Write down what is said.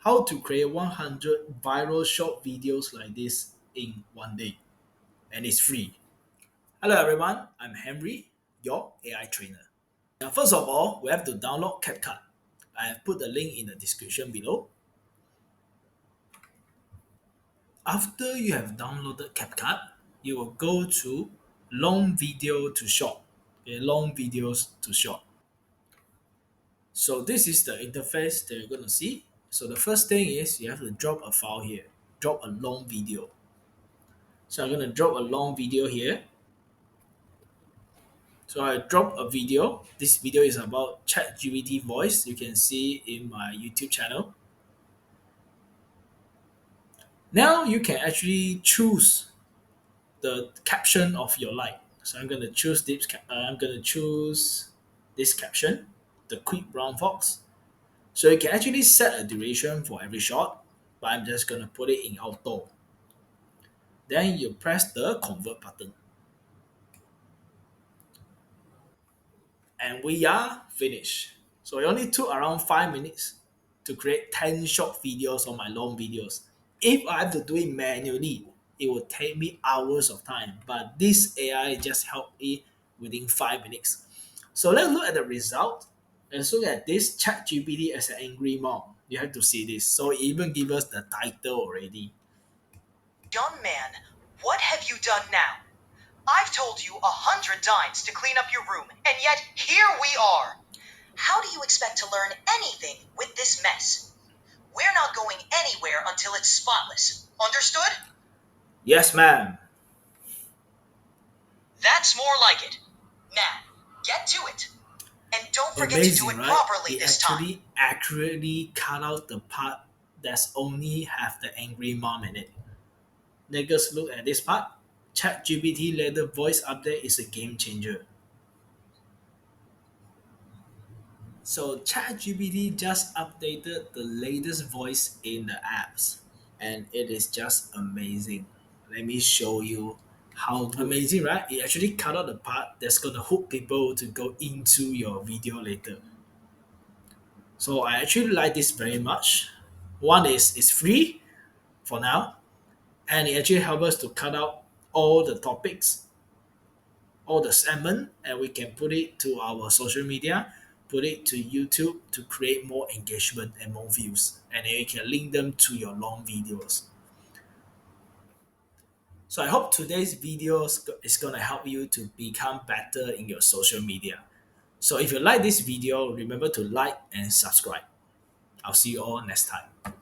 how to create 100 viral short videos like this in one day, and it's free. Hello everyone, I'm Henry, your AI trainer. Now, first of all, we have to download CapCut. I have put the link in the description below. After you have downloaded CapCut, you will go to long video to short. Okay, long videos to short. So this is the interface that you're going to see. So the first thing is you have to drop a file here, drop a long video. So I'm going to drop a long video here. So I drop a video. This video is about ChatGPT voice. You can see in my YouTube channel. Now you can actually choose the caption of your like. So I'm going to choose this. I'm going to choose this caption, the quick brown fox. So you can actually set a duration for every shot, but I'm just going to put it in auto. Then you press the convert button. And we are finished. So it only took around 5 minutes to create 10 short videos on my long videos. If I have to do it manually, it will take me hours of time. But this AI just helped me within 5 minutes. So let's look at the result. Let's look at this ChatGPT as an angry mom. You have to see this. So it even give us the title already. Young man, what have you done now? I've told you 100 times to clean up your room, and yet here we are. How do you expect to learn anything with this mess? We're not going anywhere until it's spotless. Understood? Yes, ma'am. That's more like it. Now, get to it. And don't forget to do Amazing, it right? properly It this time. actually accurately cut out the part that's only have the angry mom in it. Let's look at this part. ChatGPT later voice update is a game changer. So ChatGPT just updated the latest voice in the apps, and it is just amazing. Let me show you how good. Amazing, right? It actually cut out the part that's gonna hook people to go into your video later. So I actually like this very much. One is it's free for now, and it actually helps us to cut out all the topics, all the segment, and we can put it to our social media, put it to YouTube to create more engagement and more views, and then you can link them to your long videos. So I hope today's video is gonna help you to become better in your social media. So if you like this video, remember to like and subscribe. I'll see you all next time.